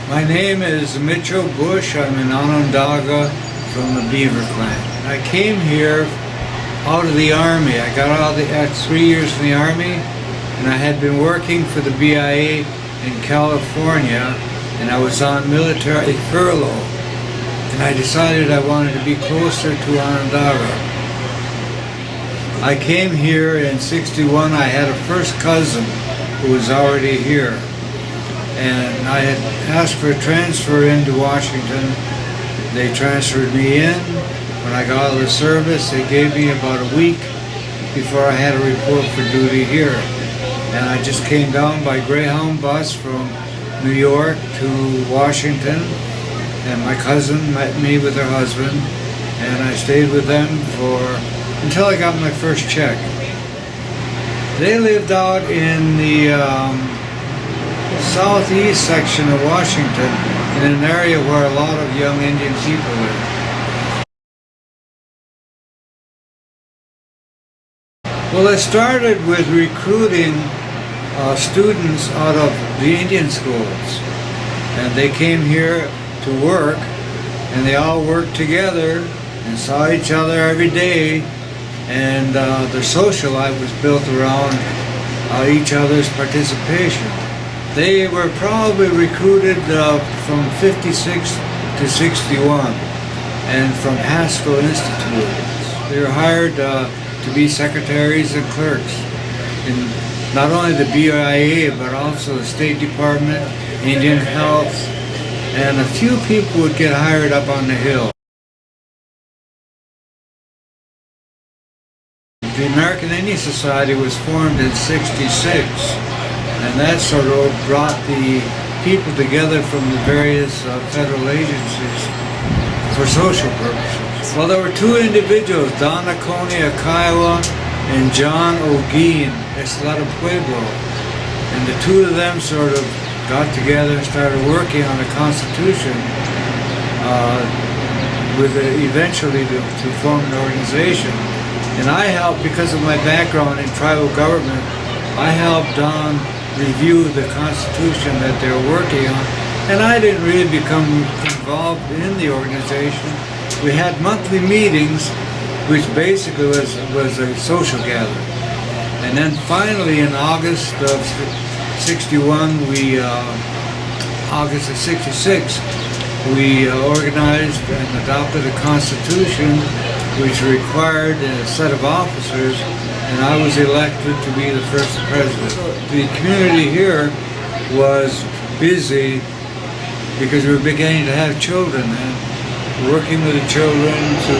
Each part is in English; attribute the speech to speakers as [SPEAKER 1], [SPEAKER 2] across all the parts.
[SPEAKER 1] My name is Mitchell Bush. I'm an Onondaga from the Beaver Clan. I came here out of the Army. I got out at 3 years in the Army, and I had been working for the BIA in California, and I was on military furlough. And I decided I wanted to be closer to Onondaga. I came here in '61. I had a first cousin who was already here, and I had asked for a transfer into Washington. They transferred me in. When I got out of the service, they gave me about a week before I had to report for duty here. And I just came down by Greyhound bus from New York to Washington, and my cousin met me with her husband, and I stayed with them until I got my first check. They lived out in the southeast section of Washington, in an area where a lot of young Indian people live. Well, it started with recruiting students out of the Indian schools, and they came here to work, and they all worked together and saw each other every day, and their social life was built around each other's participation. They were probably recruited from 56 to 61, and from Haskell Institute. They were hired to be secretaries and clerks in not only the BIA, but also the State Department, Indian Health, and a few people would get hired up on the Hill. The American Indian Society was formed in '66, and that sort of brought the people together from the various federal agencies for social purposes. Well, there were two individuals, Don Aconia Kiowa and John O'Gean Eslata Pueblo, and the two of them sort of got together and started working on the Constitution eventually to form an organization. And I helped, because of my background in tribal government, I helped Don review the Constitution that they were working on, and I didn't really become involved in the organization. We had monthly meetings, which basically was a social gathering. And then finally in August of '61, August of '66, we organized and adopted a Constitution which required a set of officers, and I was elected to be the first president. The community here was busy because we were beginning to have children, and working with the children to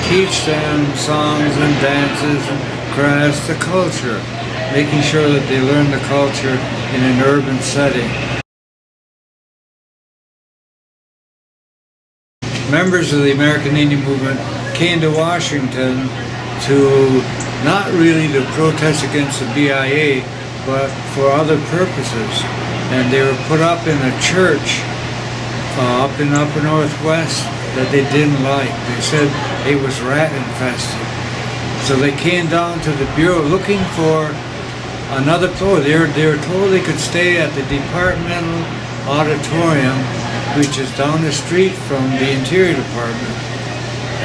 [SPEAKER 1] teach them songs and dances and crafts, the culture, making sure that they learn the culture in an urban setting. Members of the American Indian Movement came to Washington to not really to protest against the BIA, but for other purposes. And they were put up in a church up in Upper Northwest that they didn't like. They said it was rat infested. So they came down to the Bureau looking for another place. They were told they could stay at the Departmental Auditorium, which is down the street from the Interior Department.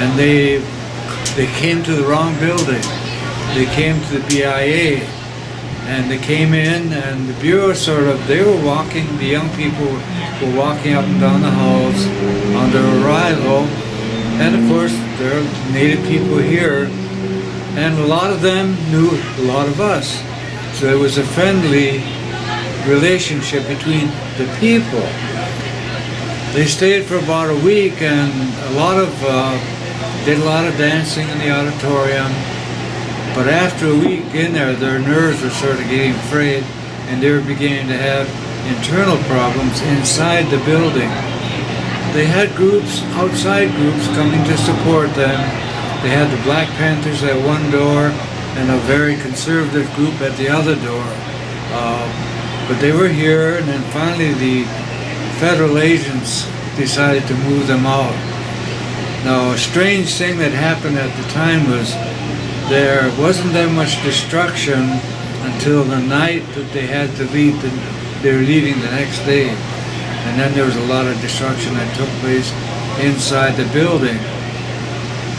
[SPEAKER 1] And they came to the wrong building. They came to the BIA, and they came in, and the Bureau they were walking, the young people were walking up and down the halls on their arrival, and of course there are Native people here, and a lot of them knew a lot of us. So there was a friendly relationship between the people. They stayed for about a week, and did a lot of dancing in the auditorium. But after a week in there, their nerves were sort of getting frayed, and they were beginning to have internal problems inside the building. They had groups, outside groups, coming to support them. They had the Black Panthers at one door and a very conservative group at the other door. But they were here, and then finally the federal agents decided to move them out. Now, a strange thing that happened at the time was there wasn't that much destruction until the night that they had to leave. They were leaving the next day. And then there was a lot of destruction that took place inside the building.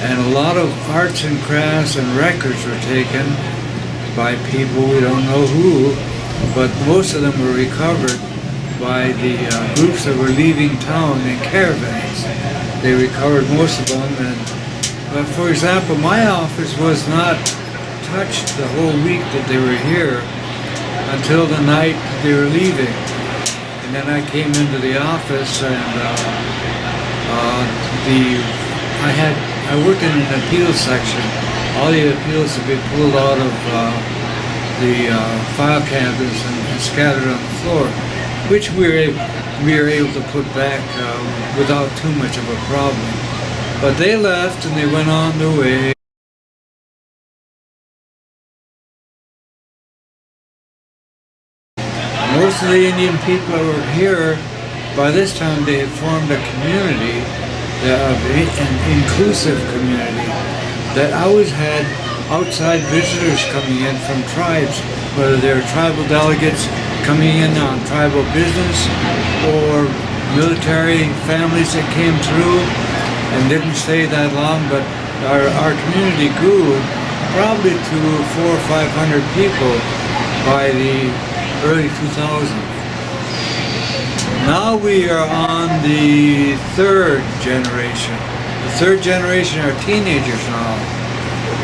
[SPEAKER 1] And a lot of arts and crafts and records were taken by people, we don't know who, but most of them were recovered by the groups that were leaving town in caravans. They recovered most of them. And for example, my office was not touched the whole week that they were here until the night they were leaving. And then I came into the office, and I worked in an appeals section. All the appeals would be pulled out of the file cabinets and scattered on the floor, which we were able to put back without too much of a problem. But they left and they went on their way. Most of the Indian people that were here, by this time they had formed a community, an inclusive community, that always had outside visitors coming in from tribes, whether they're tribal delegates coming in on tribal business or military families that came through and didn't stay that long, but our community grew probably to 400 or 500 people by the early 2000s. Now we are on the third generation. The third generation are teenagers now.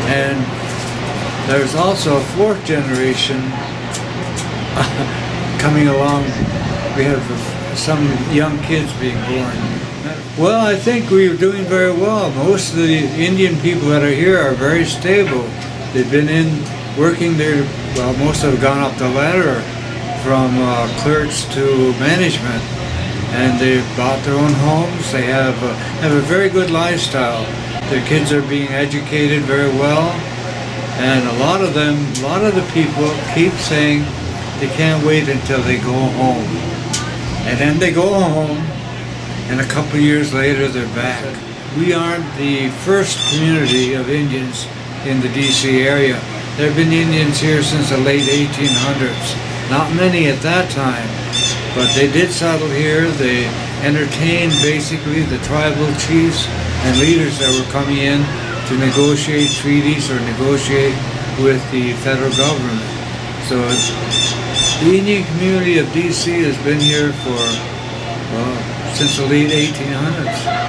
[SPEAKER 1] And there's also a fourth generation coming along. We have some young kids being born. Well, I think we're doing very well. Most of the Indian people that are here are very stable. They've been in working there, well, most have gone up the ladder from clerks to management, and they've bought their own homes. They have a very good lifestyle. Their kids are being educated very well, and a lot of the people keep saying they can't wait until they go home. And then they go home, and a couple of years later they're back. We aren't the first community of Indians in the DC area. There have been Indians here since the late 1800s. Not many at that time, but they did settle here. They entertained basically the tribal chiefs and leaders that were coming in to negotiate treaties or negotiate with the federal government. So the Indian community of DC has been here for, well, since the late 1800s.